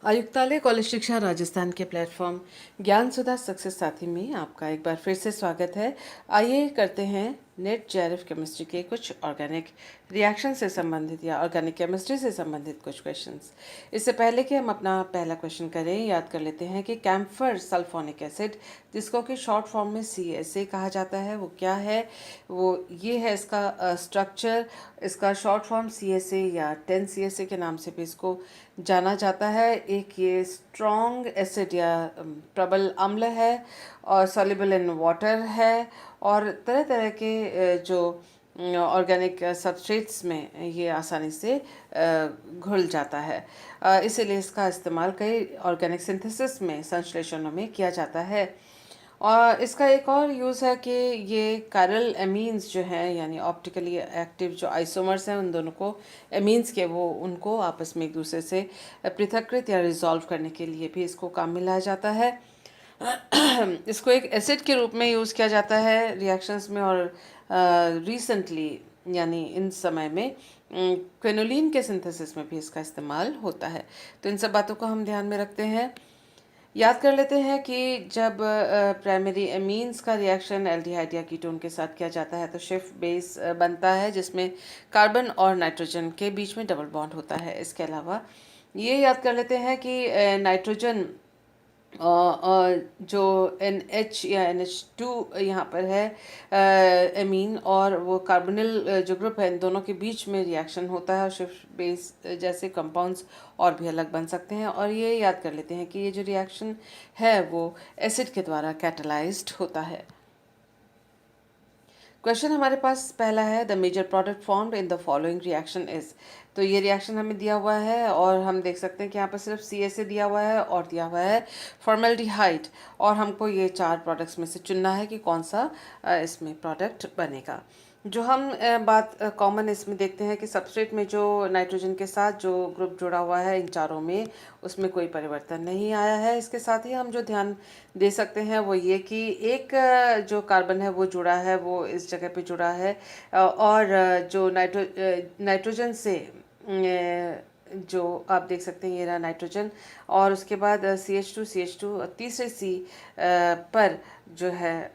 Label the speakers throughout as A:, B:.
A: आयुक्तालय कॉलेज शिक्षा राजस्थान के प्लेटफॉर्म ज्ञान सुधा सक्सेस साथी में आपका एक बार फिर से स्वागत है। आइए करते हैं नेट जेआरएफ केमिस्ट्री के कुछ ऑर्गेनिक रिएक्शन से संबंधित या ऑर्गेनिक केमिस्ट्री से संबंधित कुछ क्वेश्चंस। इससे पहले कि हम अपना पहला क्वेश्चन करें, याद कर लेते हैं कि कैम्फर सल्फोनिक एसिड, जिसको कि शॉर्ट फॉर्म में CSA कहा जाता है, वो क्या है। वो ये है इसका स्ट्रक्चर। इसका शॉर्ट फॉर्म CSA या 10 CSA के नाम से भी इसको जाना जाता है। एक ये स्ट्रॉन्ग एसिड या प्रबल अम्ल है और सॉल्युबल इन वाटर है और तरह तरह के जो ऑर्गेनिक सबस्ट्रेट्स में ये आसानी से घुल जाता है। इसीलिए इसका इस्तेमाल कई ऑर्गेनिक सिंथेसिस में, संश्लेषणों में किया जाता है। और इसका एक और यूज़ है कि ये कायरल एमीन्स जो हैं, यानी ऑप्टिकली एक्टिव जो आइसोमर्स हैं, उन दोनों को एमीन्स के वो उनको आपस में एक दूसरे से पृथक्कृत या रिजॉल्व करने के लिए भी इसको काम में लाया जाता है। इसको एक एसिड के रूप में यूज़ किया जाता है रिएक्शंस में और रिसेंटली यानी इन समय में क्विनोलिन के सिंथेसिस में भी इसका इस्तेमाल होता है। तो इन सब बातों को हम ध्यान में रखते हैं। याद कर लेते हैं कि जब प्राइमरी एमीन्स का रिएक्शन एल्डिहाइड या कीटोन के साथ किया जाता है तो शिफ्ट बेस बनता है, जिसमें कार्बन और नाइट्रोजन के बीच में डबल बॉन्ड होता है। इसके अलावा ये याद कर लेते हैं कि नाइट्रोजन जो NH या NH2 यहाँ पर है एमीन, और वो कार्बोनिल जो ग्रुप है, इन दोनों के बीच में रिएक्शन होता है और शिफ्ट बेस जैसे कंपाउंड्स और भी अलग बन सकते हैं। और ये याद कर लेते हैं कि ये जो रिएक्शन है वो एसिड के द्वारा कैटलाइज्ड होता है। क्वेश्चन हमारे पास पहला है, the major product formed in the following reaction is. तो ये रिएक्शन हमें दिया हुआ है और हम देख सकते हैं कि यहाँ पर सिर्फ CSA दिया हुआ है और दिया हुआ है फॉर्मेल्डिहाइड, और हमको ये 4 प्रोडक्ट्स में से चुनना है कि कौन सा इसमें प्रोडक्ट बनेगा। जो हम बात कॉमन इसमें देखते हैं कि सबस्ट्रेट में जो नाइट्रोजन के साथ जो ग्रुप जुड़ा हुआ है इन चारों में, उसमें कोई परिवर्तन नहीं आया है। इसके साथ ही हम जो ध्यान दे सकते हैं वो ये कि एक जो कार्बन है वो जुड़ा है, वो इस जगह पे जुड़ा है और जो नाइट्रोजन से जो आप देख सकते हैं, ये रहा नाइट्रोजन, और उसके बाद CH2 तीसरे C पर जो है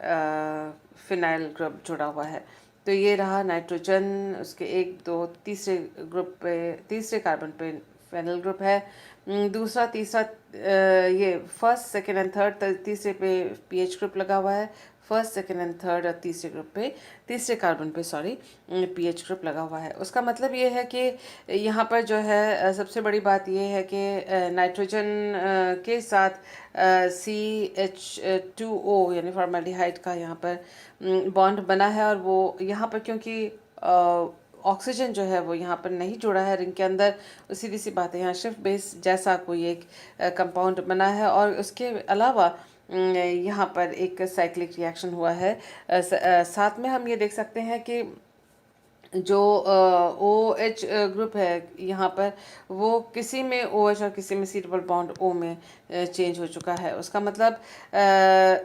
A: फिनाइल ग्रुप जुड़ा हुआ है। तो ये रहा नाइट्रोजन, उसके 1 2 तीसरे ग्रुप पे, तीसरे कार्बन पे फेनल ग्रुप है। दूसरा तीसरा ये फर्स्ट सेकेंड एंड थर्ड, तीसरे पे PH ग्रुप लगा हुआ है। फर्स्ट सेकेंड एंड थर्ड और तीसरे ग्रुप पे, तीसरे कार्बन पे सॉरी, PH ग्रुप लगा हुआ है। उसका मतलब ये है कि यहाँ पर जो है सबसे बड़ी बात ये है कि नाइट्रोजन के साथ CH2O यानी फॉर्मेल्डिहाइड का यहाँ पर बॉन्ड बना है, और वो यहाँ पर क्योंकि ऑक्सीजन जो है वो यहाँ पर नहीं जुड़ा है रिंग के अंदर, सीधी सी बात है, यहाँ शिफ्ट बेस जैसा कोई एक कंपाउंड बना है। और उसके अलावा यहाँ पर एक साइक्लिक रिएक्शन हुआ है। साथ में हम ये देख सकते हैं कि जो OH ग्रुप है यहाँ पर, वो किसी में OH और किसी में C डबल बॉन्ड O में चेंज हो चुका है। उसका मतलब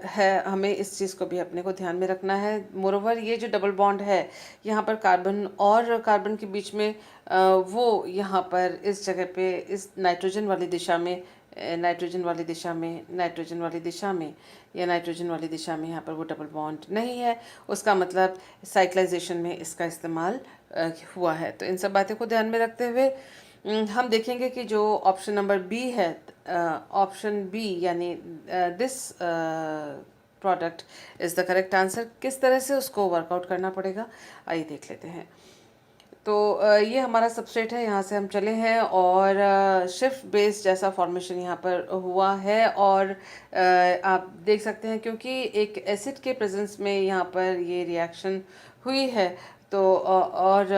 A: है हमें इस चीज़ को भी अपने को ध्यान में रखना है। मोरोवर ये जो डबल बॉन्ड है यहाँ पर कार्बन और कार्बन के बीच में, वो यहाँ पर इस जगह पे इस नाइट्रोजन वाली दिशा में, नाइट्रोजन वाली दिशा में, नाइट्रोजन वाली दिशा में या नाइट्रोजन वाली दिशा में यहाँ पर वो डबल बॉन्ड नहीं है। उसका मतलब साइक्लाइजेशन में इसका इस्तेमाल हुआ है। तो इन सब बातों को ध्यान में रखते हुए हम देखेंगे कि जो ऑप्शन नंबर B है, ऑप्शन B यानी this product is the correct answer. किस तरह से उसको वर्कआउट करना पड़ेगा, आइए देख लेते हैं। तो ये हमारा सबस्ट्रेट है, यहाँ से हम चले हैं और शिफ्ट बेस जैसा फॉर्मेशन यहाँ पर हुआ है। और आप देख सकते हैं क्योंकि एक एसिड के प्रेजेंस में यहाँ पर ये रिएक्शन हुई है, तो और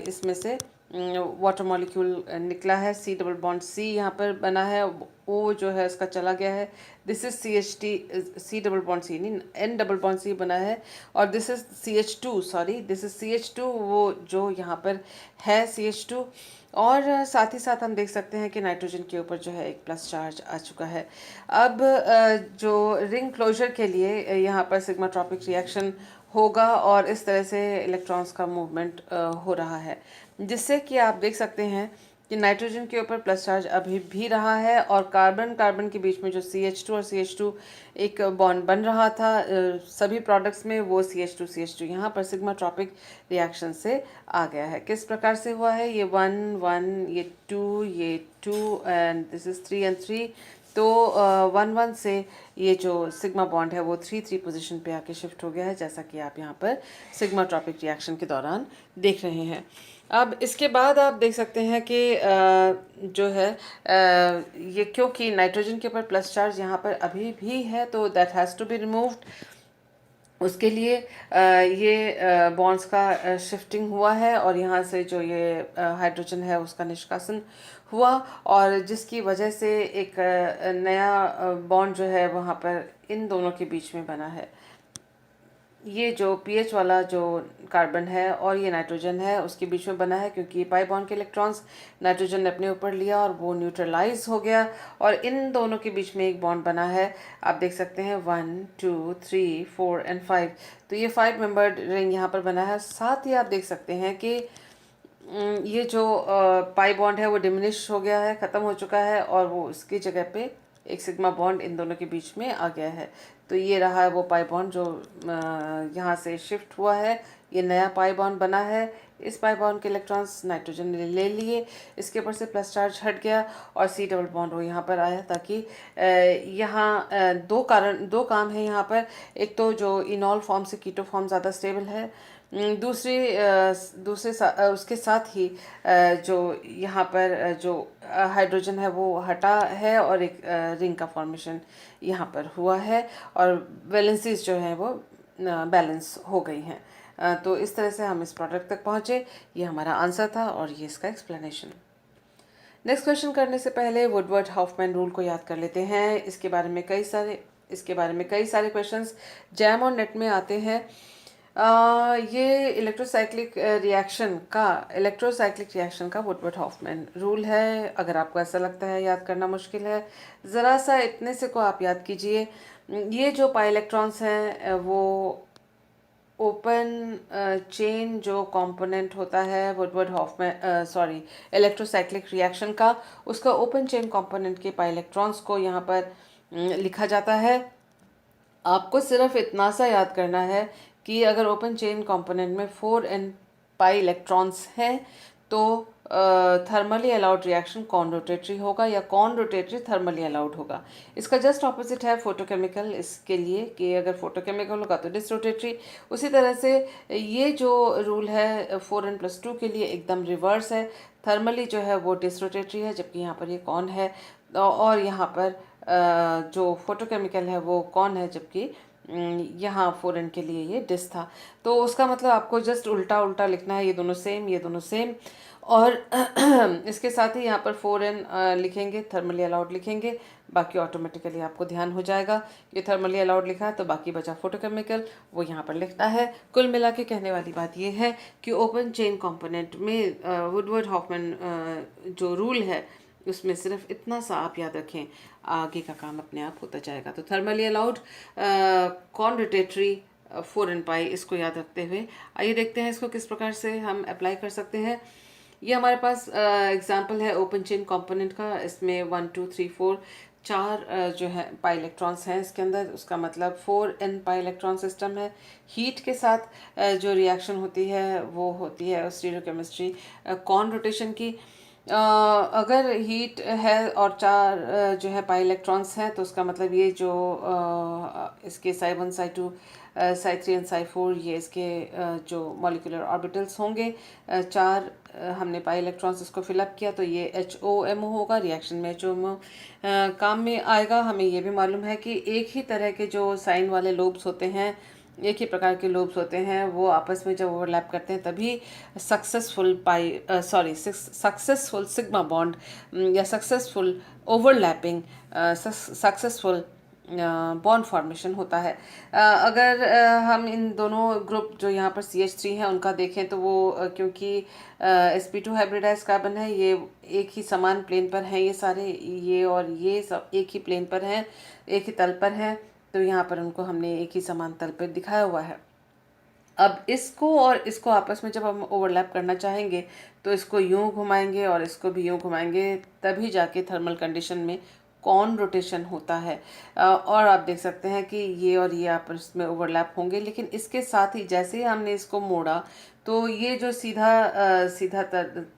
A: इसमें से वाटर मॉलिक्यूल निकला है, C डबल बॉन्ड C यहाँ पर बना है, O जो है उसका चला गया है। This is C double bond C नहीं, N डबल बॉन्ड C बना है, और this is CH2 sorry, this is CH2 वो जो यहाँ पर है CH2। और साथ ही साथ हम देख सकते हैं कि नाइट्रोजन के ऊपर जो है एक प्लस चार्ज आ चुका है। अब जो रिंग क्लोजर के लिए यहाँ पर सिग्माट्रोपिक रिएक्शन होगा और इस तरह से इलेक्ट्रॉन्स का मूवमेंट हो रहा है, जिससे कि आप देख सकते हैं कि नाइट्रोजन के ऊपर प्लस चार्ज अभी भी रहा है और कार्बन कार्बन के बीच में जो CH2 और CH2 एक बॉन्ड बन रहा था सभी प्रोडक्ट्स में, वो CH2 यहाँ पर सिग्मा ट्रॉपिक रिएक्शन से आ गया है। किस प्रकार से हुआ है? ये 1 1, ये 2 एंड दिस इज 3 एंड 3। तो 1 1 से ये जो सिग्मा बॉन्ड है वो 3 3 पोजीशन पे आके शिफ्ट हो गया है, जैसा कि आप यहाँ पर सिग्मा ट्रॉपिक रिएक्शन के दौरान देख रहे हैं। अब इसके बाद आप देख सकते हैं कि जो है ये क्योंकि नाइट्रोजन के ऊपर प्लस चार्ज यहाँ पर अभी भी है, तो that has to be removed. उसके लिए ये बॉन्ड्स का शिफ्टिंग हुआ है और यहाँ से जो ये हाइड्रोजन है उसका निष्कासन हुआ, और जिसकी वजह से एक नया बॉन्ड जो है वहाँ पर इन दोनों के बीच में बना है। ये जो पीएच वाला जो कार्बन है और ये नाइट्रोजन है उसके बीच में बना है, क्योंकि पाई बॉन्ड के इलेक्ट्रॉन्स नाइट्रोजन ने अपने ऊपर लिया और वो न्यूट्रलाइज हो गया और इन दोनों के बीच में एक बॉन्ड बना है। आप देख सकते हैं 1 2 3 4 एंड 5। तो ये 5 मेंबर्ड रिंग यहाँ पर बना है। साथ ही आप देख सकते हैं कि ये जो पाई बॉन्ड है वो डिमिनिश हो गया है, ख़त्म हो चुका है, और वो उसकी जगह पे एक सिग्मा बॉन्ड इन दोनों के बीच में आ गया है। तो ये रहा है वो पाई बॉन्ड जो यहाँ से शिफ्ट हुआ है, ये नया पाई बॉन्ड बना है। इस पाई बॉन्ड के इलेक्ट्रॉन्स नाइट्रोजन ने ले लिए, इसके ऊपर से प्लस चार्ज हट गया और C डबल बॉन्ड वो यहाँ पर आया, ताकि यहाँ दो काम है यहाँ पर। एक तो जो इनॉल फॉर्म से कीटो फॉर्म ज़्यादा स्टेबल है, उसके साथ ही जो यहाँ पर जो हाइड्रोजन है वो हटा है और एक रिंग का फॉर्मेशन यहाँ पर हुआ है और वैलेंसीज जो हैं वो बैलेंस हो गई हैं। तो इस तरह से हम इस प्रोडक्ट तक पहुँचे। ये हमारा आंसर था और ये इसका एक्सप्लेनेशन। नेक्स्ट क्वेश्चन करने से पहले वुडवर्ड हॉफमैन रूल को याद कर लेते हैं। इसके बारे में कई सारे क्वेश्चंस जैम और नेट में आते हैं। ये इलेक्ट्रोसाइक्लिक रिएक्शन का वुडवर्ड हॉफमैन रूल है। अगर आपको ऐसा लगता है याद करना मुश्किल है, ज़रा सा इतने से को आप याद कीजिए। ये जो पाई इलेक्ट्रॉन्स हैं वो ओपन चेन जो कंपोनेंट होता है वुडवर्ड हॉफमैन इलेक्ट्रोसाइक्लिक रिएक्शन का, उसका ओपन चेन कंपोनेंट के पाई इलेक्ट्रॉन्स को यहाँ पर लिखा जाता है। आपको सिर्फ इतना सा याद करना है कि अगर ओपन चेन कंपोनेंट में 4n पाई इलेक्ट्रॉन्स हैं तो thermally allowed reaction conrotatory होगा या कॉन रोटेटरी थर्मली अलाउड होगा। इसका जस्ट ऑपोजिट है फोटोकेमिकल, इसके लिए कि अगर फोटोकेमिकल होगा तो डिसरोटेटरी। उसी तरह से ये जो रूल है 4n+2 के लिए एकदम रिवर्स है। थर्मली जो है वो डिसरोटेटरी है, जबकि यहाँ पर ये कॉन है, और यहाँ पर जो फोटोकेमिकल है वो कॉन है, जबकि यहाँ 4n के लिए ये डिस था। तो उसका मतलब आपको जस्ट उल्टा उल्टा लिखना है, ये दोनों सेम। और इसके साथ ही यहाँ पर 4n लिखेंगे, थर्मली अलाउड लिखेंगे, बाकी ऑटोमेटिकली आपको ध्यान हो जाएगा। ये थर्मली अलाउड लिखा है तो बाकी बचा फोटोकेमिकल, वो यहाँ पर लिखना है। कुल मिला के कहने वाली बात ये है कि ओपन चेन कंपोनेंट में वुडवर्ड हॉफमैन जो रूल है उसमें सिर्फ इतना सा आप याद रखें, आगे का काम अपने आप होता जाएगा। तो thermally allowed, conrotatory, 4n pi, इसको याद रखते हुए आइए देखते हैं इसको किस प्रकार से हम अप्लाई कर सकते हैं। ये हमारे पास एग्जांपल है ओपन चेन कंपोनेंट का। इसमें 1 2 3 4 4 जो है पाई इलेक्ट्रॉन्स हैं इसके अंदर। उसका मतलब 4n पाई इलेक्ट्रॉन सिस्टम है। हीट के साथ जो रिएक्शन होती है वो होती है स्टीरियोकेमिस्ट्री कॉन रोटेशन की। अगर हीट है और 4 जो है पाई इलेक्ट्रॉन्स हैं तो उसका मतलब ये जो इसके psi1 psi2 psi3 and psi4 ये इसके जो मॉलिक्यूलर ऑर्बिटल्स होंगे। 4 हमने पाई इलेक्ट्रॉन्स इसको फिलअप किया तो ये HOMO होगा, रिएक्शन में HOMO काम में आएगा। हमें ये भी मालूम है कि एक ही तरह के जो साइन वाले लोब्स होते हैं, एक ही प्रकार के लोब्स होते हैं, वो आपस में जब ओवरलैप करते हैं तभी सक्सेसफुल सिग्मा बॉन्ड या successful overlapping successful bond formation होता है। अगर हम इन दोनों ग्रुप जो यहाँ पर CH3 हैं उनका देखें तो वो क्योंकि sp2 हाइब्रिडाइज कार्बन है, ये एक ही समान प्लेन पर हैं, ये सारे ये और ये सब एक ही प्लेन पर हैं, एक ही तल पर हैं, तो यहाँ पर उनको हमने एक ही समान तल पर दिखाया हुआ है। अब इसको और इसको आपस में जब हम ओवरलैप करना चाहेंगे तो इसको यूं घुमाएंगे और इसको भी यूं घुमाएंगे, तभी जाके थर्मल कंडीशन में कॉन रोटेशन होता है। और आप देख सकते हैं कि ये और ये आपस में ओवरलैप होंगे, लेकिन इसके साथ ही जैसे ही हमने इसको मोड़ा तो ये जो सीधा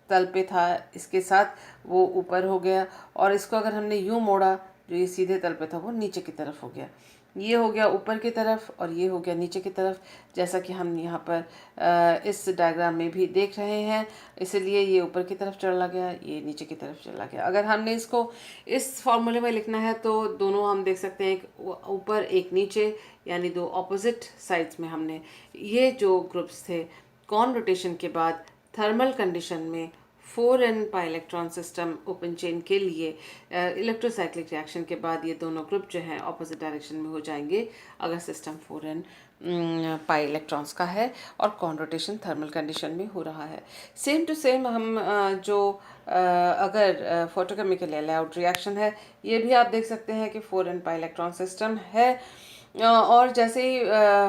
A: तल पे था, इसके साथ वो ऊपर हो गया, और इसको अगर हमने यूं मोड़ा, जो ये सीधे तल पे था वो नीचे की तरफ हो गया। ये हो गया ऊपर की तरफ और ये हो गया नीचे की तरफ, जैसा कि हम यहाँ पर इस डायग्राम में भी देख रहे हैं। इसलिए ये ऊपर की तरफ चला गया, ये नीचे की तरफ चला गया। अगर हमने इसको इस फॉर्मूले में लिखना है तो दोनों हम देख सकते हैं, एक ऊपर एक नीचे, यानी दो ऑपोजिट साइड्स में हमने ये जो ग्रुप्स थे कॉन रोटेशन के बाद थर्मल कंडीशन में 4n pi electron system open chain के लिए इलेक्ट्रोसाइक्लिक रिएक्शन के बाद ये दोनों ग्रुप जो हैं ऑपोजिट डायरेक्शन में हो जाएंगे अगर सिस्टम 4n पाई इलेक्ट्रॉन्स का है और कॉन रोटेशन थर्मल कंडीशन में हो रहा है। सेम टू सेम हम अगर फोटोकेमिकल अलाउड रिएक्शन है, ये भी आप देख सकते हैं कि 4n पाई इलेक्ट्रॉन सिस्टम है। और जैसे ही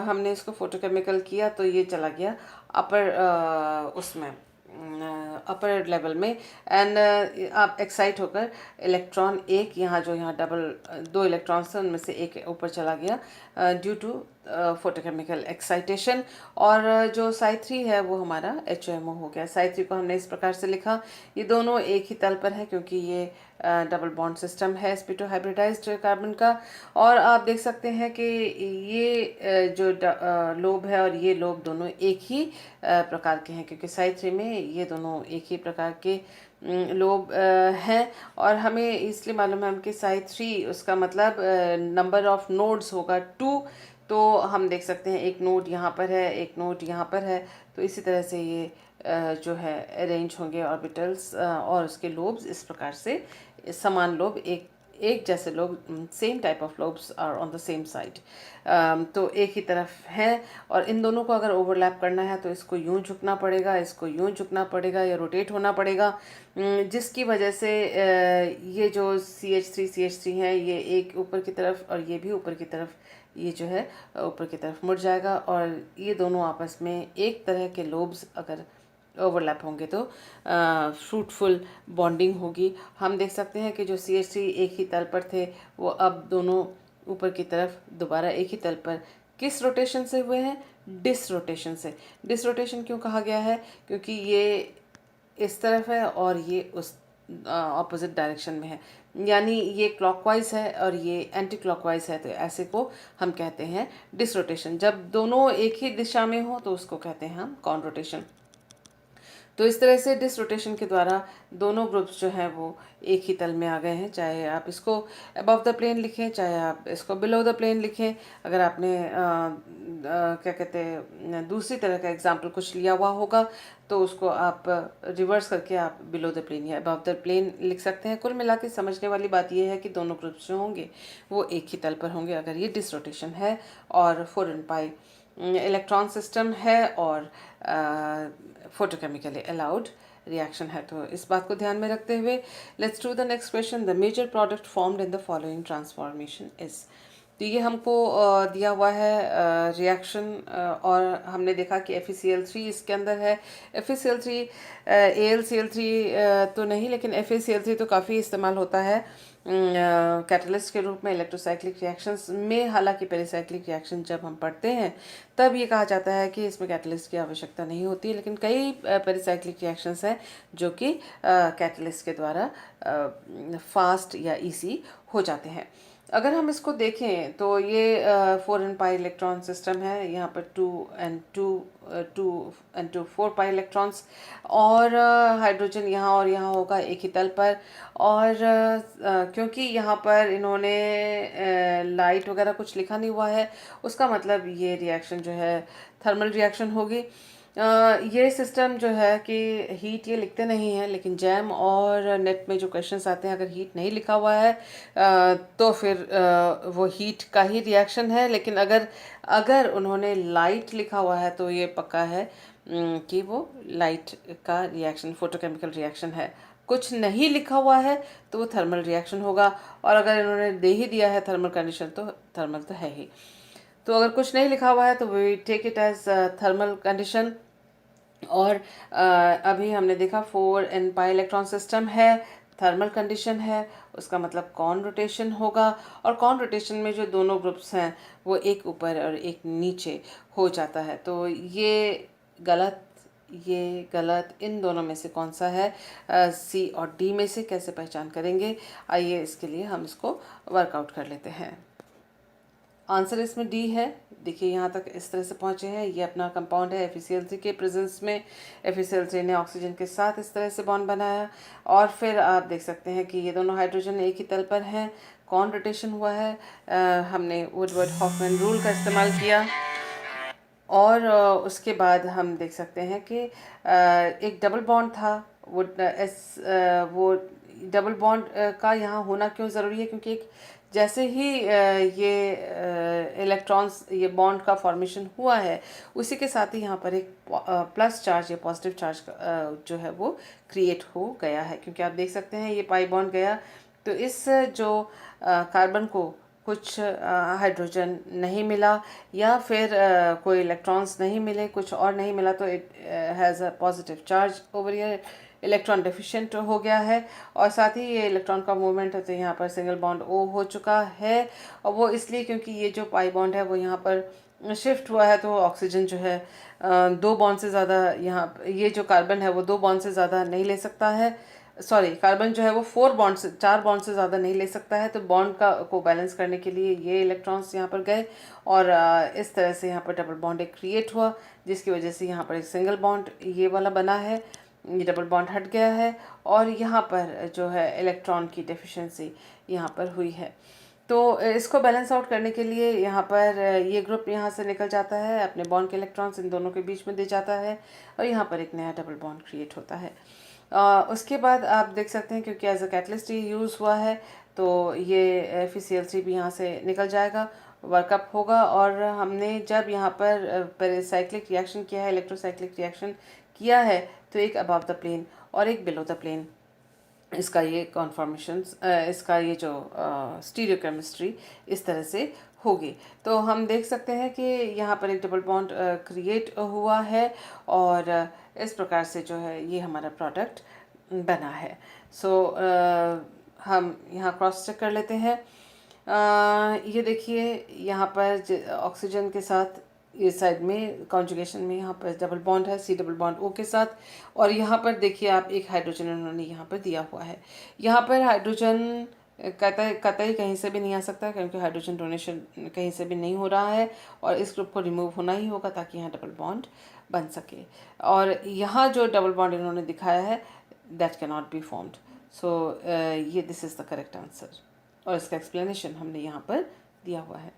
A: हमने इसको फोटोकेमिकल किया तो ये चला गया अपर उसमें अपर लेवल में, एंड आप एक्साइट होकर इलेक्ट्रॉन एक यहाँ डबल दो इलेक्ट्रॉन्स थे उनमें से एक ऊपर चला गया ड्यू टू फोटोकेमिकल एक्साइटेशन। और जो साई 3 है वो हमारा HMO हो गया। साई 3 को हमने इस प्रकार से लिखा, ये दोनों एक ही तल पर है क्योंकि ये डबल बॉन्ड सिस्टम है sp2 हाइब्रिडाइज्ड कार्बन का। और आप देख सकते हैं कि ये जो लोब है और ये लोब दोनों एक ही प्रकार के हैं, क्योंकि साई 3 में ये दोनों एक ही प्रकार के लोब हैं। और हमें इसलिए मालूम है हम कि साई 3 उसका मतलब नंबर ऑफ नोड्स होगा 2। तो हम देख सकते हैं एक नोड यहाँ पर है, एक नोड यहाँ पर है, तो इसी तरह से ये जो है अरेंज होंगे ऑर्बिटल्स और उसके लोब्स इस प्रकार से समान लोब, एक जैसे लोग, same type of lobes are on the same side, तो एक ही तरफ है। और इन दोनों को अगर ओवरलैप करना है तो इसको यूं झुकना पड़ेगा, इसको यूं झुकना पड़ेगा या रोटेट होना पड़ेगा, जिसकी वजह से ये जो CH3 हैं ये एक ऊपर की तरफ और ये भी ऊपर की तरफ, ये जो है ऊपर की तरफ मुड़ जाएगा, और ये दोनों आपस में एक तरह के लोब्स अगर ओवरलैप होंगे तो फ्रूटफुल बॉन्डिंग होगी। हम देख सकते हैं कि जो CH3 एक ही तल पर थे वो अब दोनों ऊपर की तरफ दोबारा एक ही तल पर किस रोटेशन से हुए हैं? डिसरोटेशन से। डिसरोटेशन क्यों कहा गया है? क्योंकि ये इस तरफ है और ये उस ऑपोजिट डायरेक्शन में है, यानी ये क्लॉकवाइज है और ये एंटी क्लॉकवाइज है, तो ऐसे को हम कहते हैं डिसरोटेशन। जब दोनों एक ही दिशा में हो तो उसको कहते हैं हम कॉन रोटेशन। तो इस तरह से डिसरोटेशन के द्वारा दोनों ग्रुप्स जो हैं वो एक ही तल में आ गए हैं, चाहे आप इसको अबव द प्लेन लिखें चाहे आप इसको बिलो द प्लेन लिखें। अगर आपने क्या कहते हैं दूसरी तरह का एग्जाम्पल कुछ लिया हुआ होगा तो उसको आप रिवर्स करके आप बिलो द प्लेन या अबव द प्लेन लिख सकते हैं। कुल मिला के समझने वाली बात यह है कि दोनों ग्रुप्स जो होंगे वो एक ही तल पर होंगे अगर ये डिसरोटेशन है और 4n पाई इलेक्ट्रॉन सिस्टम है और फोटोकेमिकली अलाउड रिएक्शन है। तो इस बात को ध्यान में रखते हुए let's do the next question. The major product formed in the following transformation is. तो ये हमको दिया हुआ है रिएक्शन, और हमने देखा कि FeCl3 इसके अंदर है। FeCl3 AlCl3 तो नहीं, लेकिन FeCl3 तो काफ़ी इस्तेमाल होता है कैटलिस्ट के रूप में इलेक्ट्रोसाइक्लिक रिएक्शंस में। हालांकि पेरिसाइक्लिक रिएक्शन जब हम पढ़ते हैं तब ये कहा जाता है कि इसमें कैटलिस्ट की आवश्यकता नहीं होती है, लेकिन कई पेरिसाइक्लिक रिएक्शंस हैं जो कि कैटलिस्ट के द्वारा फास्ट या इजी हो जाते हैं। अगर हम इसको देखें तो ये 4n पाई इलेक्ट्रॉन सिस्टम है, यहाँ पर 2 4 पाई इलेक्ट्रॉन्स, और हाइड्रोजन यहाँ और यहाँ होगा एक ही तल पर। और क्योंकि यहाँ पर इन्होंने लाइट वगैरह कुछ लिखा नहीं हुआ है, उसका मतलब ये रिएक्शन जो है थर्मल रिएक्शन होगी। ये सिस्टम जो है कि हीट ये लिखते नहीं हैं, लेकिन जैम और नेट में जो क्वेश्चंस आते हैं अगर हीट नहीं लिखा हुआ है तो फिर वो हीट का ही रिएक्शन है। लेकिन अगर उन्होंने लाइट लिखा हुआ है तो ये पक्का है कि वो लाइट का रिएक्शन फोटोकेमिकल रिएक्शन है। कुछ नहीं लिखा हुआ है तो वो थर्मल रिएक्शन होगा, और अगर इन्होंने दे ही दिया है थर्मल कंडीशन तो थर्मल तो है ही। तो अगर कुछ नहीं लिखा हुआ है तो we take it as thermal condition. और अभी हमने देखा 4n पाई इलेक्ट्रॉन सिस्टम है, थर्मल कंडीशन है, उसका मतलब कॉन रोटेशन होगा। और कॉन रोटेशन में जो दोनों ग्रुप्स हैं वो एक ऊपर और एक नीचे हो जाता है। तो ये गलत इन दोनों में से कौन सा है? सी और डी में से कैसे पहचान करेंगे? आइए इसके लिए हम इसको वर्कआउट कर लेते हैं। आंसर इसमें डी है। देखिए यहाँ तक इस तरह से पहुँचे हैं। ये अपना कंपाउंड है FeCl3 के प्रेजेंस में। FeCl3 ने ऑक्सीजन के साथ इस तरह से बॉन्ड बनाया और फिर आप देख सकते हैं कि ये दोनों हाइड्रोजन एक ही तल पर हैं। कॉन रोटेशन हुआ है। हमने वुडवर्ड हॉफमैन रूल का इस्तेमाल किया और उसके बाद हम देख सकते हैं कि एक डबल बॉन्ड था। वो डबल बॉन्ड का यहाँ होना क्यों ज़रूरी है? क्योंकि एक जैसे ही ये इलेक्ट्रॉन्स ये बॉन्ड का फॉर्मेशन हुआ है, उसी के साथ ही यहाँ पर एक प्लस चार्ज या पॉजिटिव चार्ज जो है वो क्रिएट हो गया है। क्योंकि आप देख सकते हैं ये पाई बॉन्ड गया तो इस जो कार्बन को कुछ हाइड्रोजन नहीं मिला या फिर कोई इलेक्ट्रॉन्स नहीं मिले, कुछ और नहीं मिला, तो it has a positive charge over here, electron deficient हो गया है। और साथ ही ये इलेक्ट्रॉन का मूवमेंट है तो यहाँ पर सिंगल बॉन्ड ओ हो चुका है। और वो इसलिए क्योंकि ये जो पाई बॉन्ड है वो यहाँ पर शिफ्ट हुआ है। तो ऑक्सीजन जो है 2 बॉन्ड से ज़्यादा यहाँ ये जो कार्बन है वो 2 बॉन्ड से ज़्यादा नहीं ले सकता है। सॉरी, कार्बन जो है वो 4 बॉन्ड से ज़्यादा नहीं ले सकता है। तो बॉन्ड को बैलेंस करने के लिए ये इलेक्ट्रॉन्स यहाँ पर गए और इस तरह से यहाँ पर डबल बॉन्ड एक क्रिएट हुआ, जिसकी वजह से यहाँ पर एक सिंगल बॉन्ड ये वाला बना है। ये डबल बॉन्ड हट गया है और यहाँ पर जो है इलेक्ट्रॉन की डेफिशिएंसी यहाँ पर हुई है। तो इसको बैलेंस आउट करने के लिए यहाँ पर ये ग्रुप यहाँ से निकल जाता है, अपने बॉन्ड के इलेक्ट्रॉन्स इन दोनों के बीच में दे जाता है और यहाँ पर एक नया डबल बॉन्ड क्रिएट होता है। उसके बाद आप देख सकते हैं क्योंकि एज अ कैटलिस्ट ये यूज़ हुआ है तो ये FeCl3 भी यहाँ से निकल जाएगा, वर्कअप होगा। और हमने जब यहाँ पर पेरिसाइक्लिक रिएक्शन किया है, इलेक्ट्रोसाइक्लिक रिएक्शन किया है, तो एक अबव द प्लेन और एक बिलो द प्लेन इसका ये कॉन्फॉर्मेशंस इसका ये जो स्टीरियोकेमिस्ट्री इस तरह से होगी। तो हम देख सकते हैं कि यहाँ पर एक डबल बॉन्ड क्रिएट हुआ है और इस प्रकार से जो है ये हमारा प्रोडक्ट बना है। सो हम यहाँ क्रॉस चेक कर लेते हैं। ये देखिए यहाँ पर ऑक्सीजन के साथ ये साइड में कॉन्जुगेशन में यहाँ पर डबल बॉन्ड है, C डबल बॉन्ड O के साथ। और यहाँ पर देखिए आप एक हाइड्रोजन उन्होंने यहाँ पर दिया हुआ है। यहाँ पर हाइड्रोजन कतई कहीं से भी नहीं आ सकता क्योंकि हाइड्रोजन डोनेशन कहीं से भी नहीं हो रहा है और इस ग्रुप को रिमूव होना ही होगा ताकि यहाँ डबल बॉन्ड बन सके। और यहाँ जो डबल बॉन्ड इन्होंने दिखाया है that can not be formed. So ये this is the correct answer और इसका एक्सप्लेनेशन हमने यहाँ पर दिया हुआ है।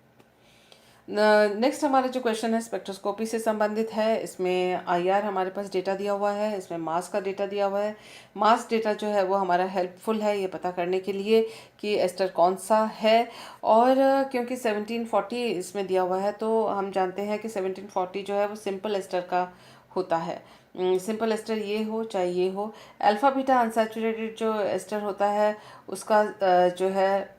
A: नेक्स्ट हमारा जो क्वेश्चन है स्पेक्ट्रोस्कोपी से संबंधित है। इसमें IR हमारे पास डेटा दिया हुआ है, इसमें मास का डेटा दिया हुआ है। मास डेटा जो है वो हमारा हेल्पफुल है ये पता करने के लिए कि एस्टर कौन सा है। और क्योंकि 1740 इसमें दिया हुआ है तो हम जानते हैं कि 1740 जो है वो सिंपल एस्टर का होता है। सिंपल एस्टर ये हो चाहे ये हो। अल्फ़ा बीटा अनसैचुरेटेड जो एस्टर होता है उसका जो है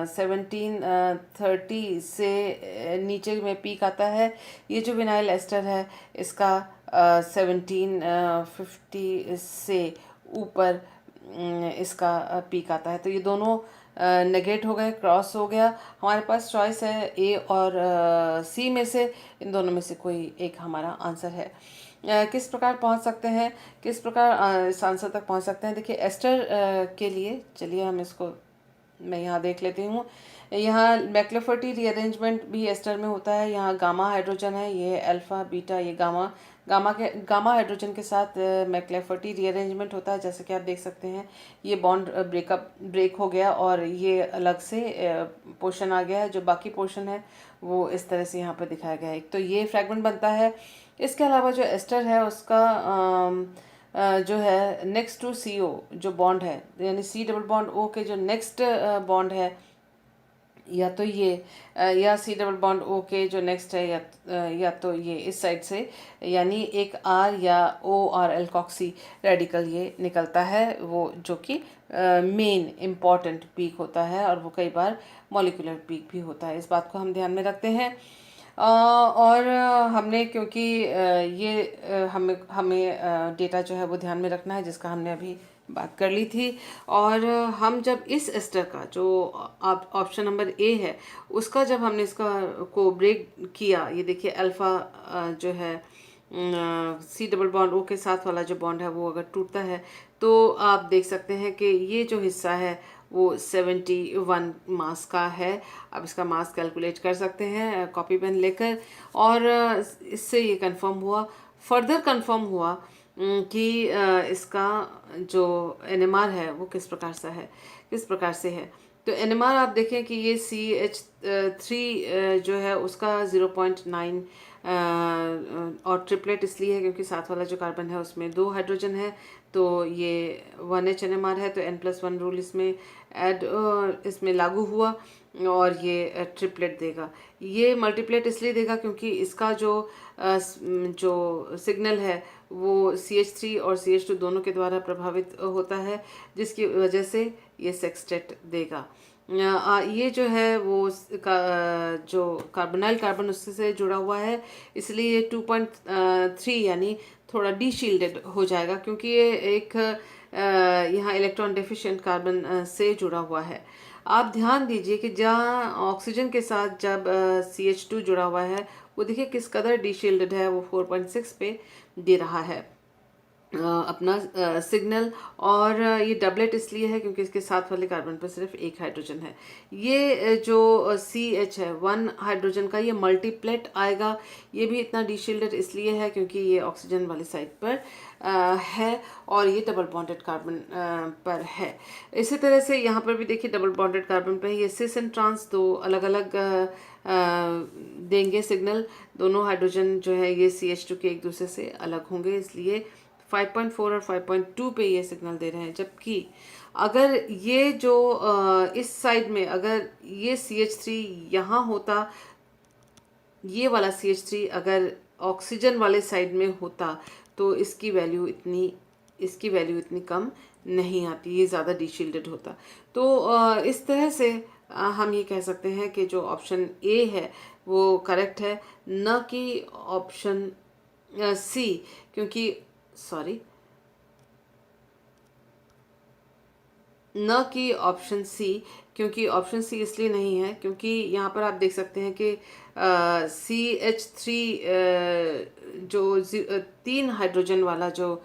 A: 1730 से नीचे में पीक आता है। ये जो विनाइल एस्टर है इसका 1750 से ऊपर इसका पीक आता है। तो ये दोनों नेगेट हो गए, क्रॉस हो गया। हमारे पास चॉइस है A और C में से, इन दोनों में से कोई एक हमारा आंसर है। किस प्रकार पहुंच सकते हैं, किस प्रकार इस आंसर तक पहुंच सकते हैं? देखिए एस्टर के लिए चलिए हम इसको मैं यहाँ देख लेती हूँ। यहाँ मैक्लोफर्टी रीअरेंजमेंट भी एस्टर में होता है। यहाँ गामा हाइड्रोजन है, ये अल्फ़ा बीटा, ये गामा गामा हाइड्रोजन के साथ मैक्लोफर्टी रीअरेंजमेंट होता है। जैसे कि आप देख सकते हैं ये बॉन्ड ब्रेक हो गया और ये अलग से पोर्शन आ गया है। जो बाकी पोर्शन है वो इस तरह से यहाँ पर दिखाया गया है। एक तो ये फ्रैगमेंट बनता है। इसके अलावा जो एस्टर है उसका जो है नेक्स्ट टू CO जो बॉन्ड है, यानी C डबल बॉन्ड O के जो नेक्स्ट बॉन्ड है या तो ये या C डबल बॉन्ड O के जो नेक्स्ट है या तो ये इस साइड से, यानी एक R या OR एल्कोक्सी रेडिकल ये निकलता है, वो जो कि मेन इम्पॉर्टेंट पीक होता है और वो कई बार मॉलिक्यूलर पीक भी होता है। इस बात को हम ध्यान में रखते हैं। और हमने क्योंकि हमें हमें डेटा जो है वो ध्यान में रखना है, जिसका हमने अभी बात कर ली थी। और हम जब इस एस्टर का जो ऑप्शन नंबर ए है उसका जब हमने इसका को ब्रेक किया, ये देखिए अल्फ़ा जो है सी डबल बॉन्ड ओ के साथ वाला जो बॉन्ड है वो अगर टूटता है तो आप देख सकते हैं कि ये जो हिस्सा है वो 71 मास का है। आप इसका मास कैलकुलेट कर सकते हैं कॉपी पेन लेकर। और इससे ये कंफर्म हुआ, फर्दर कंफर्म हुआ कि इसका जो एनएमआर है वो किस प्रकार से है। तो एनएमआर आप देखें कि ये CH3 जो है उसका 0.9 और ट्रिपलेट इसलिए है क्योंकि साथ वाला जो कार्बन है उसमें 2 हाइड्रोजन है, तो ये 1H NMR है, तो N+1 रूल इसमें लागू हुआ और ये ट्रिपलेट देगा। ये मल्टीप्लेट इसलिए देगा क्योंकि इसका जो सिग्नल है वो CH3 और CH2 दोनों के द्वारा प्रभावित होता है, जिसकी वजह से ये सेक्सटेट देगा। ये जो है वो जो कार्बोनाइल कार्बन उससे से जुड़ा हुआ है, इसलिए ये 2.3 यानी थोड़ा डी शील्डेड हो जाएगा क्योंकि ये एक यहाँ इलेक्ट्रॉन डेफिशिएंट कार्बन से जुड़ा हुआ है। आप ध्यान दीजिए कि जहाँ ऑक्सीजन के साथ जब CH2 जुड़ा हुआ है वो देखिए किस कदर डी शील्डेड है, वो 4.6 पे दे रहा है अपना सिग्नल। और ये डबलेट इसलिए है क्योंकि इसके साथ वाले कार्बन पर सिर्फ एक हाइड्रोजन है। ये जो CH है 1 हाइड्रोजन का, ये मल्टीप्लेट आएगा। ये भी इतना डीशील्डेड इसलिए है क्योंकि ये ऑक्सीजन वाली साइड पर है और ये डबल बॉन्डेड कार्बन पर है। इसी तरह से यहाँ पर भी देखिए डबल बॉन्डेड कार्बन पर ये सिस एंड ट्रांस दो अलग अलग देंगे सिग्नल। दोनों हाइड्रोजन जो है ये CH2 के एक दूसरे से अलग होंगे, इसलिए 5.4 और 5.2 पे ये सिग्नल दे रहे हैं। जबकि अगर ये जो इस साइड में अगर ये CH3 यहाँ होता, ये वाला CH3 अगर ऑक्सीजन वाले साइड में होता तो इसकी वैल्यू इतनी कम नहीं आती, ये ज़्यादा डीशील्डेड होता। तो इस तरह से हम ये कह सकते हैं कि जो ऑप्शन ए है वो करेक्ट है, न कि ऑप्शन सी, क्योंकि सॉरी न कि ऑप्शन सी, क्योंकि ऑप्शन सी इसलिए नहीं है क्योंकि यहाँ पर आप देख सकते हैं कि CH3 जो 3 हाइड्रोजन वाला जो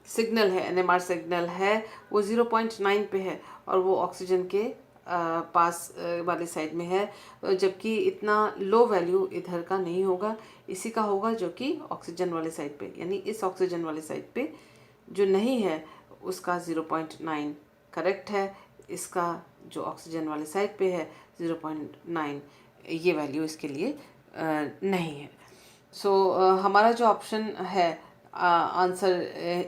A: सिग्नल है, NMR सिग्नल है, वो 0.9 पे है और वो ऑक्सीजन के पास वाली साइड में है, जबकि इतना लो वैल्यू इधर का नहीं होगा, इसी का होगा जो कि ऑक्सीजन वाले साइड पे, यानी इस ऑक्सीजन वाले साइड पे जो नहीं है उसका 0.9 करेक्ट है, इसका जो ऑक्सीजन वाले साइड पे है 0.9 ये वैल्यू इसके लिए नहीं है। सो हमारा जो ऑप्शन है answer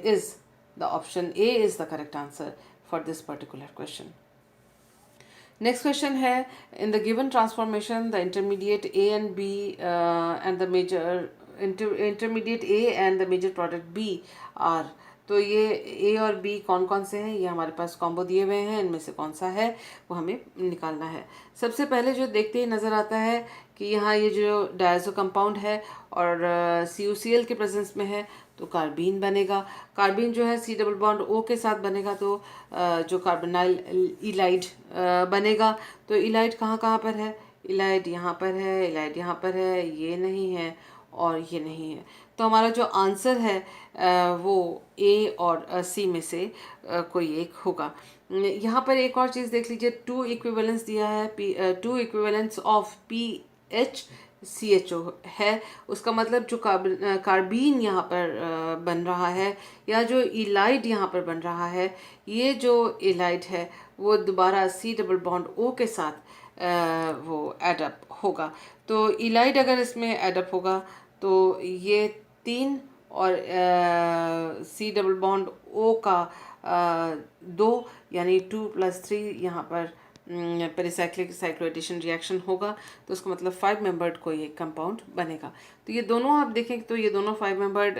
A: is the option A is the correct answer for this particular question. Next question है, in the given transformation the intermediate A and B and the major intermediate A and the major product B are. तो ये ए और B कौन कौन से हैं, ये हमारे पास कॉम्बो दिए हुए हैं, इनमें से कौन सा है वो हमें निकालना है। सबसे पहले जो देखते ही नज़र आता है कि यहाँ ये जो डायज़ो कंपाउंड है और CuCl के प्रेजेंस में है तो कार्बीन बनेगा। कार्बीन जो है C डबल बॉन्ड O के साथ बनेगा तो जो कार्बोनाइल इलाइड बनेगा। तो इलाइड कहाँ कहाँ पर है, इलाइड यहाँ पर है, इलाइड यहाँ पर है, ये नहीं है और ये नहीं है। तो हमारा जो आंसर है वो ए और सी में से कोई एक होगा। यहाँ पर एक और चीज़ देख लीजिए, 2 इक्विवेलेंस दिया है, 2 इक्विवेलेंस ऑफ PHCHO है। उसका मतलब जो कार्बीन यहाँ पर बन रहा है या जो इलाइड यहाँ पर बन रहा है, ये जो इलाइड है वो दोबारा C डबल बॉन्ड O के साथ वो एडअप होगा। तो इलाइड अगर इसमें एडअप होगा तो ये 3 और C डबल बॉन्ड O का 2 यानी 2 + 3 यहाँ पर पेरिसाइक्लिक साइक्लोएडिशन रिएक्शन होगा, तो उसका मतलब 5 मेंबर्ड कोई एक कंपाउंड बनेगा। तो ये दोनों आप देखें तो ये दोनों 5 मेंबर्ड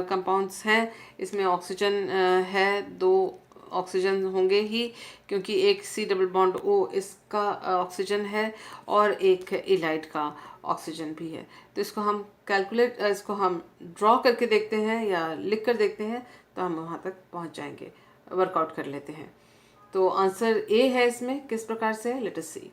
A: कंपाउंड्स हैं। इसमें ऑक्सीजन है 2 ऑक्सीजन होंगे ही, क्योंकि एक C डबल बॉन्ड O इसका ऑक्सीजन है और एक इलाइड का ऑक्सीजन भी है। तो इसको हम इसको हम ड्रॉ करके देखते हैं या लिख कर देखते हैं, तो हम वहाँ तक पहुँच जाएंगे। वर्कआउट कर लेते हैं। तो आंसर ए है इसमें, किस प्रकार से, लेट अस सी।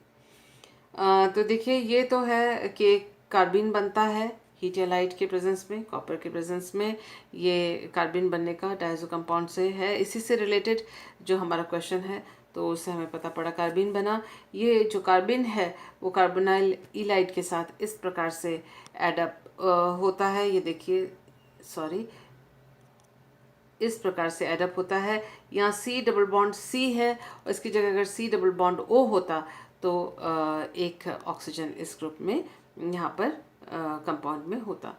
A: तो देखिए ये तो है कि कार्बिन बनता है हीट या लाइट के प्रेजेंस में, कॉपर के प्रेजेंस में। ये कार्बिन बनने का डायज़ो कंपाउंड से है, इसी से रिलेटेड जो हमारा क्वेश्चन है, तो उससे हमें पता पड़ा कार्बिन बना। ये जो कार्बिन है वो कार्बोनाइल इलाइड के साथ इस प्रकार से एडअप होता है। ये देखिए, सॉरी, इस प्रकार से एडअप होता है। यहाँ C डबल बॉन्ड C है और इसकी जगह अगर C डबल बॉन्ड O होता तो एक ऑक्सीजन इस ग्रुप में यहाँ पर कंपाउंड में होता।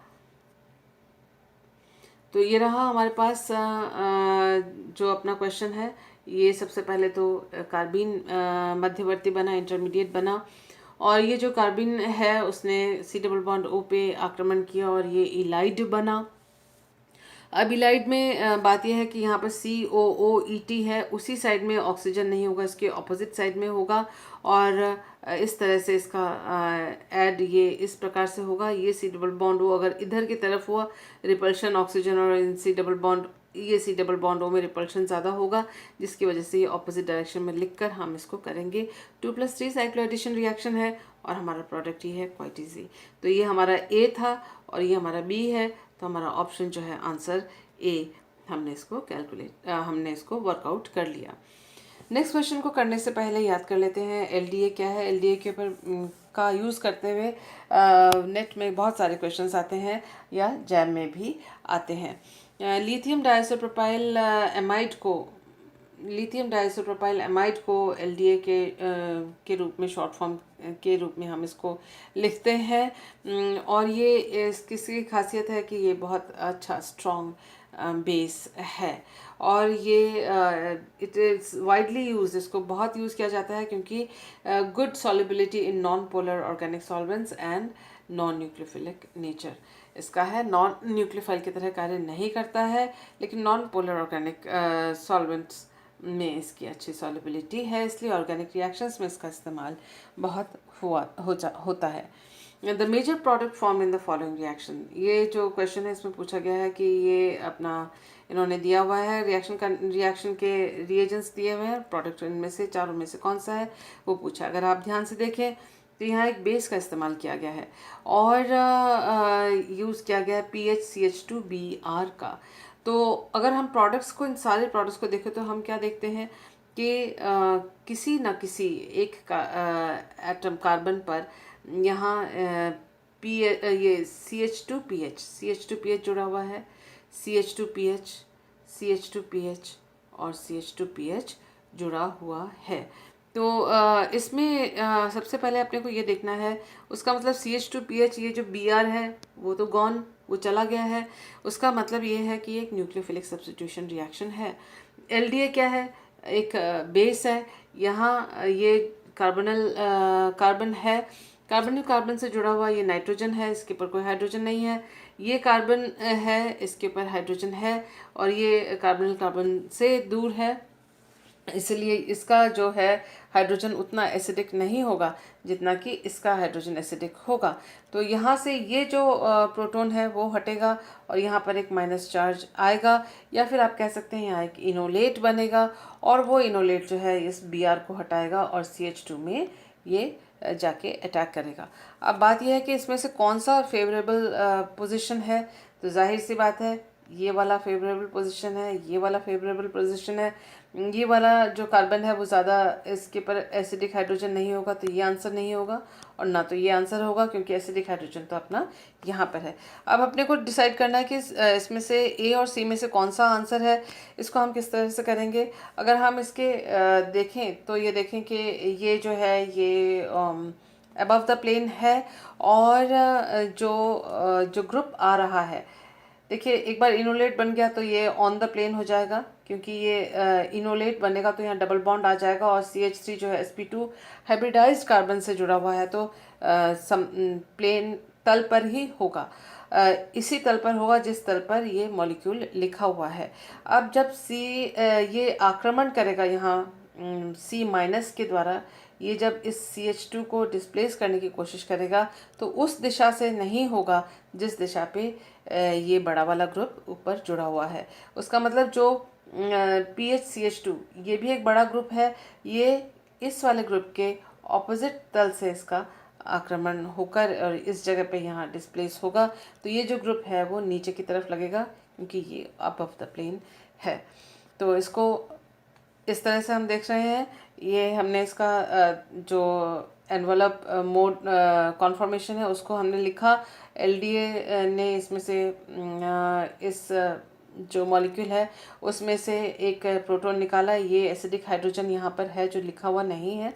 A: तो ये रहा हमारे पास जो अपना क्वेश्चन है। ये सबसे पहले तो कार्बिन मध्यवर्ती बना, इंटरमीडिएट बना, और ये जो कार्बिन है उसने C डबल बॉन्ड O पे आक्रमण किया और ये इलाइड बना। अब इलाइड में बात यह है कि यहाँ पर COOET है, उसी साइड में ऑक्सीजन नहीं होगा, इसके ऑपोजिट साइड में होगा, और इस तरह से इसका ऐड ये इस प्रकार से होगा। ये C डबल बॉन्ड O अगर इधर की तरफ हुआ, रिपल्शन ऑक्सीजन, और इन C डबल बॉन्ड O में रिपल्शन ज़्यादा होगा, जिसकी वजह से ये ऑपोजिट डायरेक्शन में लिखकर हम इसको करेंगे। 2+3 साइक्लोएडिशन रिएक्शन है और हमारा प्रोडक्ट ये है, क्वाइट ईजी। तो ये हमारा A था और ये हमारा B है, तो हमारा ऑप्शन जो है आंसर A, हमने इसको वर्कआउट कर लिया। नेक्स्ट क्वेश्चन को करने से पहले याद कर लेते हैं LDA क्या है। LDA के ऊपर का यूज़ करते हुए नेट में बहुत सारे क्वेश्चंस आते हैं या जैम में भी आते हैं। लिथियम डाइसोप्रोपाइल एमाइड को LDA के रूप में, शॉर्ट फॉर्म के रूप में हम इसको लिखते हैं। और ये इसकी खासियत है कि ये बहुत अच्छा स्ट्रॉन्ग बेस है, और ये इट इज़ वाइडली यूज, इसको बहुत यूज़ किया जाता है क्योंकि good solubility in non polar organic solvents and non nucleophilic nature इसका है। नॉन न्यूक्लियोफाइल की तरह कार्य नहीं करता है, लेकिन नॉन पोलर ऑर्गेनिक सॉल्वेंट्स में इसकी अच्छी सॉल्युबिलिटी है, इसलिए ऑर्गेनिक रिएक्शंस में इसका इस्तेमाल बहुत होता है। The major product form in the following reaction, ये जो क्वेश्चन है इसमें पूछा गया है कि ये अपना इन्होंने दिया हुआ है रिएक्शन के रिएजेंट्स दिए हुए हैं, प्रोडक्ट इनमें से चारों में से कौन सा है वो पूछा। अगर आप ध्यान से देखें तो यहाँ एक बेस का इस्तेमाल किया गया है और यूज़ किया गया है PHCH2Br का। तो अगर हम प्रोडक्ट्स को, इन सारे प्रोडक्ट्स को देखें तो हम क्या देखते हैं कि किसी न किसी एक एटम कार्बन पर यहाँ ये CH2PH जुड़ा हुआ है, CH2PH और CH2PH जुड़ा हुआ है। तो इसमें सबसे पहले अपने को ये देखना है, उसका मतलब CH2PH, ये जो Br है वो तो गॉन, वो चला गया है, उसका मतलब ये है कि एक न्यूक्लियोफिलिक सब्स्टिट्यूशन रिएक्शन है। LDA क्या है, एक बेस है। यहाँ ये कार्बन है, कार्बन से जुड़ा हुआ ये नाइट्रोजन है, इसके ऊपर कोई हाइड्रोजन नहीं है। ये कार्बन है, इसके ऊपर हाइड्रोजन है, और ये कार्बन से दूर है, इसलिए इसका जो है हाइड्रोजन उतना एसिडिक नहीं होगा जितना कि इसका हाइड्रोजन एसिडिक होगा। तो यहाँ से ये जो प्रोटॉन है वो हटेगा और यहाँ पर एक माइनस चार्ज आएगा, या फिर आप कह सकते हैं यहाँ एक इनोलेट बनेगा, और वो इनोलेट जो है इस Br को हटाएगा और CH2 में ये जाके अटैक करेगा। अब बात यह है कि इसमें से कौन सा फेवरेबल पोजीशन है, तो जाहिर सी बात है ये वाला फेवरेबल पोजीशन है, ये वाला फेवरेबल पोजीशन है। ये वाला जो कार्बन है वो ज़्यादा, इसके पर एसिडिक हाइड्रोजन नहीं होगा, तो ये आंसर नहीं होगा, और ना तो ये आंसर होगा क्योंकि एसिडिक हाइड्रोजन तो अपना यहाँ पर है। अब अपने को डिसाइड करना है कि इसमें से A और C में से कौन सा आंसर है। इसको हम किस तरह से करेंगे, अगर हम इसके देखें तो ये देखें कि ये जो है ये अबव द प्लेन है, और जो ग्रुप आ रहा है, देखिए एक बार इनोलेट बन गया तो ये ऑन द प्लेन हो जाएगा, क्योंकि ये इनोलेट बनेगा तो यहाँ डबल बॉन्ड आ जाएगा, और CH3 जो है sp2 हाइब्रिडाइज्ड कार्बन से जुड़ा हुआ है, तो प्लेन तल पर ही होगा, इसी तल पर होगा जिस तल पर ये मॉलिक्यूल लिखा हुआ है। अब जब सी ये आक्रमण करेगा यहाँ सी माइनस के द्वारा, ये जब इस CH2 को डिस्प्लेस करने की कोशिश करेगा तो उस दिशा से नहीं होगा जिस दिशा पे ये बड़ा वाला ग्रुप ऊपर जुड़ा हुआ है। उसका मतलब जो PHCH2 ये भी एक बड़ा ग्रुप है, ये इस वाले ग्रुप के ऑपोजिट तल से इसका आक्रमण होकर और इस जगह पे यहाँ डिस्प्लेस होगा। तो ये जो ग्रुप है वो नीचे की तरफ लगेगा क्योंकि ये अबव द प्लेन है। तो इसको इस तरह से हम देख रहे हैं। ये हमने इसका जो एनवलप मोड कॉन्फॉर्मेशन है उसको हमने लिखा। LDA ने इसमें से इस जो मॉलिक्यूल है उसमें से एक प्रोटॉन निकाला। ये एसिडिक हाइड्रोजन यहाँ पर है जो लिखा हुआ नहीं है,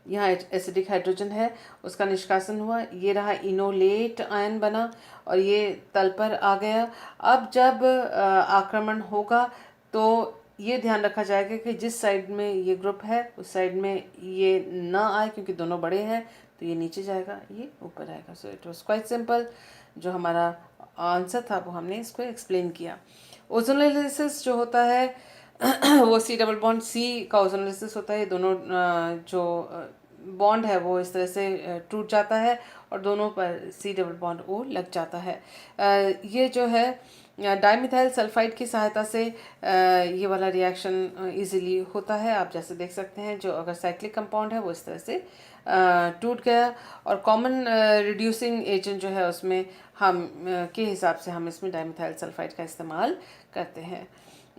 A: यहाँ एसिडिक हाइड्रोजन है, उसका निष्कासन हुआ, ये रहा इनोलेट आयन बना और ये तल पर आ गया। अब जब आक्रमण होगा तो ये ध्यान रखा जाएगा कि जिस साइड में ये ग्रुप है उस साइड में ये ना आए क्योंकि दोनों बड़े हैं, तो ये नीचे जाएगा, ये ऊपर आएगा। So it was quite simple. जो हमारा आंसर था वो हमने इसको एक्सप्लेन किया। ओजोनोलिसिस जो होता है वो C डबल बॉन्ड C का ओजोनोलिसिस होता है। ये दोनों जो बॉन्ड है वो इस तरह से टूट जाता है और दोनों पर C डबल बॉन्ड O लग जाता है। ये जो है डाइमिथाइल सल्फाइड की सहायता से ये वाला रिएक्शन इजीली होता है। आप जैसे देख सकते हैं जो अगर साइक्लिक कंपाउंड है वो इस तरह से टूट गया और कॉमन रिड्यूसिंग एजेंट जो है उसमें हम के हिसाब से हम इसमें डाइमिथाइल सल्फाइड का इस्तेमाल करते हैं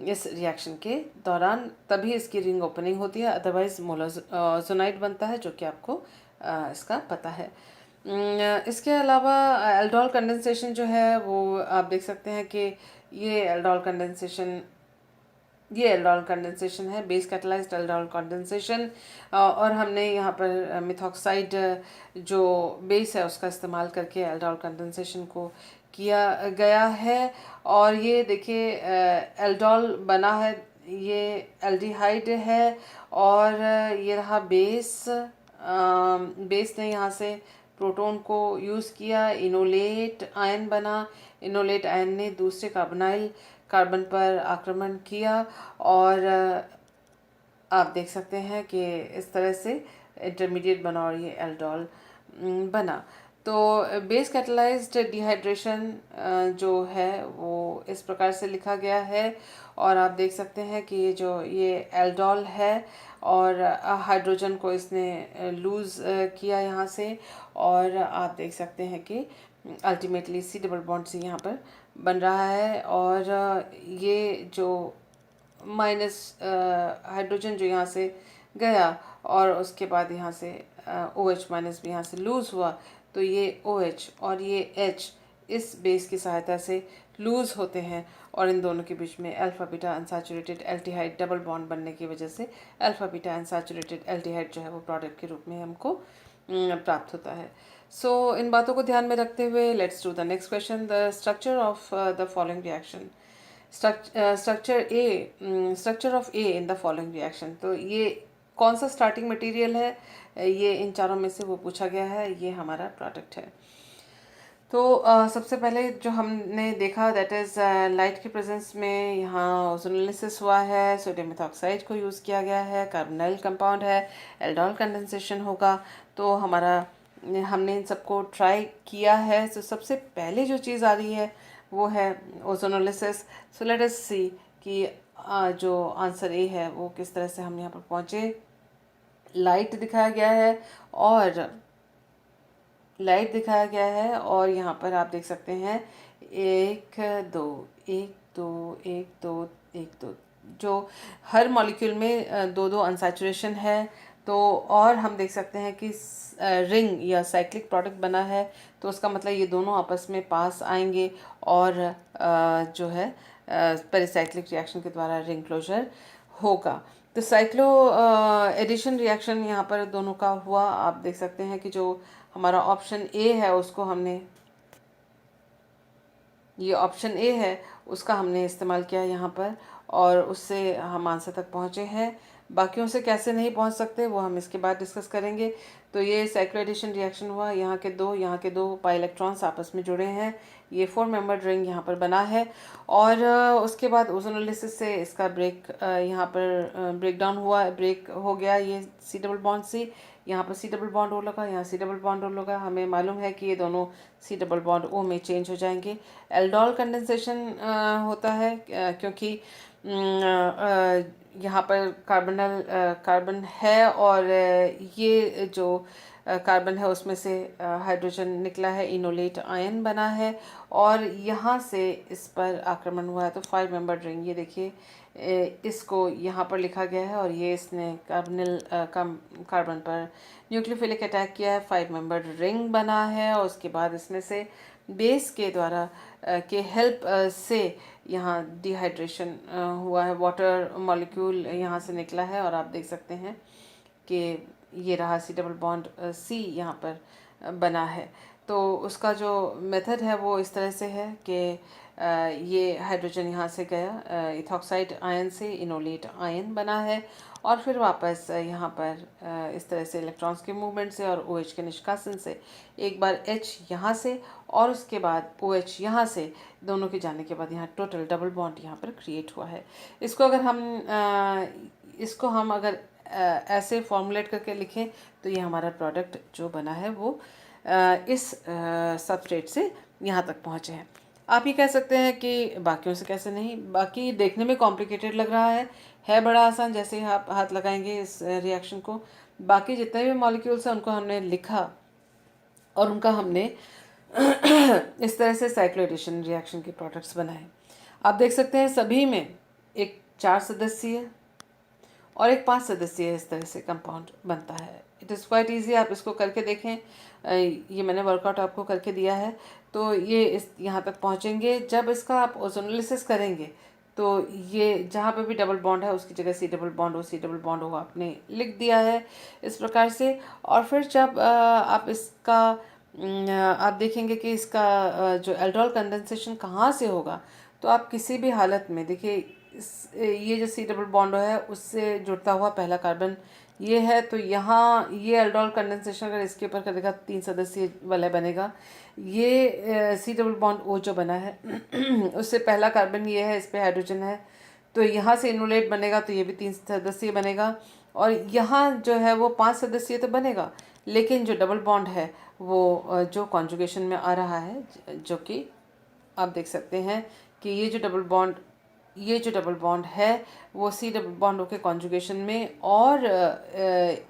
A: इस रिएक्शन के दौरान, तभी इसकी रिंग ओपनिंग होती है। अदरवाइज मोलाजोनाइड बनता है जो कि आपको इसका पता है। इसके अलावा एल्डोल कंडेंसेशन जो है वो आप देख सकते हैं कि ये एल्डोल कंडेंसेशन है, बेस कैटलाइज्ड एल्डोल कंडेंसेशन। और हमने यहाँ पर मिथॉक्साइड जो बेस है उसका इस्तेमाल करके एल्डोल कंडेंसेशन को किया गया है। और ये देखिए एल्डोल बना है, ये एल्डिहाइड है और ये रहा बेस। बेस ने यहाँ से प्रोटॉन को यूज़ किया, इनोलेट आयन बना। इनोलेट आयन ने दूसरे कार्बोनाइल कार्बन पर आक्रमण किया और आप देख सकते हैं कि इस तरह से इंटरमीडिएट बना और ये एल्डोल बना। तो बेस कैटलाइज्ड डिहाइड्रेशन जो है वो इस प्रकार से लिखा गया है और आप देख सकते हैं कि ये एल्डोल है और हाइड्रोजन को इसने लूज़ किया यहाँ से और आप देख सकते हैं कि ultimately C double bond C यहाँ पर बन रहा है और ये जो माइनस हाइड्रोजन जो यहाँ से गया और उसके बाद यहाँ से OH माइनस भी यहाँ से लूज़ हुआ, तो ये OH और ये H इस बेस की सहायता से लूज़ होते हैं और इन दोनों के बीच में alpha beta unsaturated aldehyde double bond बनने की वजह से अल्फा बीटा अनसैचुरेटेड एल्डिहाइड जो है वो प्रोडक्ट के रूप में हमको प्राप्त होता है। सो इन बातों को ध्यान में रखते हुए let's do the next question. The structure of the following reaction, structure of A in the following reaction. तो ये कौन सा स्टार्टिंग मटेरियल है, ये इन चारों में से वो पूछा गया है, ये हमारा प्रोडक्ट है। तो सबसे पहले जो हमने देखा दैट इज़ लाइट की प्रेजेंस में यहाँ ओजोनोलिसिस हुआ है, सोडियम मेथॉक्साइड को यूज़ किया गया है, कार्बोनाइल कंपाउंड है, एल्डोल कंडेंसेशन होगा। तो हमने इन सबको ट्राई किया है। तो सबसे पहले जो चीज़ आ रही है वो है ओजोनोलिसिस। सो लेट अस सी कि जो आंसर ए है वो किस तरह से हम यहाँ पर पहुँचे। लाइट दिखाया गया है और यहाँ पर आप देख सकते हैं 1 2 1 2 1 2 1 2, जो हर मॉलिक्यूल में 2 अनसैचुरेशन है। तो और हम देख सकते हैं कि रिंग या साइक्लिक प्रोडक्ट बना है, तो उसका मतलब ये दोनों आपस में पास आएंगे और जो है पेरिसाइक्लिक रिएक्शन के द्वारा रिंग क्लोजर होगा। तो साइक्लो एडिशन रिएक्शन यहाँ पर दोनों का हुआ। आप देख सकते हैं कि जो हमारा ऑप्शन ए है उसको हमने, ये ऑप्शन ए है उसका हमने इस्तेमाल किया यहाँ पर और उससे हम आंसर तक पहुँचे हैं। बाकियों से कैसे नहीं पहुंच सकते वो हम इसके बाद डिस्कस करेंगे। तो ये साइक्लोएडिशन रिएक्शन हुआ, यहाँ के दो पाई इलेक्ट्रॉन्स आपस में जुड़े हैं, ये 4 मेंबर्ड रिंग यहाँ पर बना है। और उसके बाद ओजोनोलिसिस से इसका यहाँ पर ब्रेक डाउन हुआ, ब्रेक हो गया ये सी डबल बॉन्ड सी, यहाँ पर सी डबल बॉन्ड ओ लगा, यहाँ सी डबल बॉन्ड ओ लगा। हमें मालूम है कि ये दोनों सी डबल बॉन्ड ओ में चेंज हो जाएंगे। एल्डोल कंडेंसेशन होता है क्योंकि यहाँ पर कार्बन है और ये जो कार्बन है उसमें से हाइड्रोजन निकला है, इनोलेट आयन बना है और यहाँ से इस पर आक्रमण हुआ है। तो 5 मेंबर्ड रिंग, ये देखिए इसको यहाँ पर लिखा गया है और ये इसने कार्बन पर न्यूक्लियोफिलिक अटैक किया है, 5 मेंबर्ड रिंग बना है। और उसके बाद इसमें से बेस के द्वारा के हेल्प से यहाँ डिहाइड्रेशन हुआ है, वाटर मॉलिक्यूल यहाँ से निकला है और आप देख सकते हैं कि ये रहा सी डबल बॉन्ड सी यहाँ पर बना है। तो उसका जो मेथड है वो इस तरह से है कि ये हाइड्रोजन यहाँ से गया, इथॉक्साइड आयन से इनोलेट आयन बना है और फिर वापस यहाँ पर इस तरह से इलेक्ट्रॉन्स के मूवमेंट से और OH के निष्कासन से एक बार H यहाँ से और उसके बाद OH यहाँ से, दोनों के जाने के बाद यहाँ टोटल डबल बॉन्ड यहाँ पर क्रिएट हुआ है। इसको हम अगर ऐसे फॉर्मुलेट करके लिखें तो ये हमारा प्रोडक्ट जो बना है वो इस सबस्ट्रेट से यहाँ तक पहुँचे हैं। आप ये कह सकते हैं कि बाकियों से कैसे नहीं, बाकी देखने में कॉम्प्लिकेटेड लग रहा है बड़ा आसान, जैसे ही आप हाथ लगाएंगे इस रिएक्शन को। बाकी जितने भी मॉलिक्यूल्स हैं उनको हमने लिखा और उनका हमने इस तरह से साइक्लोएडिशन रिएक्शन के प्रोडक्ट्स बनाए। आप देख सकते हैं सभी में एक 4 सदस्यीय और एक 5 सदस्यीय इस तरह से कंपाउंड बनता है। इट इज़ क्वाइट ईजी, आप इसको करके देखें। ये मैंने वर्कआउट आपको करके दिया है। तो ये इस यहाँ तक पहुँचेंगे। जब इसका आप ओजोनोलिसिस करेंगे तो ये जहाँ पे भी डबल बॉन्ड है उसकी जगह सी डबल बॉन्ड हो आपने लिख दिया है इस प्रकार से। और फिर जब आप इसका आप देखेंगे कि इसका जो एल्डोल कंडेंसेशन कहाँ से होगा, तो आप किसी भी हालत में देखिए ये जो सी डबल बॉन्ड है उससे जुड़ता हुआ पहला कार्बन ये है, तो यहाँ ये एल्डोल कंडेंसेशन अगर इसके ऊपर करेगा 3 सदस्यीय वाला बनेगा। ये सी डबल बॉन्ड ओ जो बना है उससे पहला कार्बन ये है, इस पे हाइड्रोजन है, तो यहाँ से इनोलेट बनेगा तो ये भी 3 सदस्यीय बनेगा। और यहाँ जो है वो 5 सदस्यीय तो बनेगा, लेकिन जो डबल बॉन्ड है वो जो कॉन्जुगेशन में आ रहा है, जो कि आप देख सकते हैं कि ये जो डबल बॉन्ड है वो सी डबल बॉन्ड के कॉन्जुगेशन में और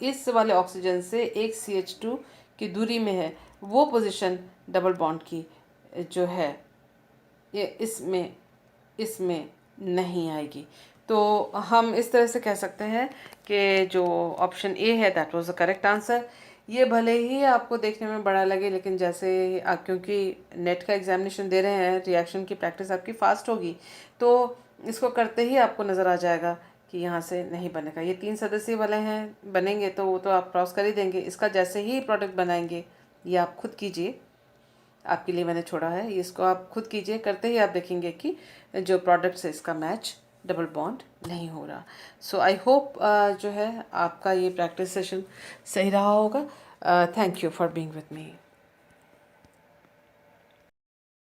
A: इस वाले ऑक्सीजन से एक CH2 की दूरी में है, वो पोजीशन डबल बॉन्ड की जो है ये इसमें नहीं आएगी। तो हम इस तरह से कह सकते हैं कि जो ऑप्शन ए है that was the correct answer. ये भले ही आपको देखने में बड़ा लगे, लेकिन जैसे आप क्योंकि नेट का एग्जामिनेशन दे रहे हैं, रिएक्शन की प्रैक्टिस आपकी फास्ट होगी, तो इसको करते ही आपको नज़र आ जाएगा कि यहाँ से नहीं बनेगा। ये 3 सदस्यीय वाले हैं, बनेंगे तो वो तो आप क्रॉस कर ही देंगे। इसका जैसे ही प्रोडक्ट बनाएंगे, ये आप खुद कीजिए, आपके लिए मैंने छोड़ा है, इसको आप खुद कीजिए, करते ही आप देखेंगे कि जो प्रोडक्ट से इसका मैच डबल बॉन्ड नहीं हो रहा। सो आई होप जो है आपका ये प्रैक्टिस सेशन सही रहा होगा। Thank you for being with me.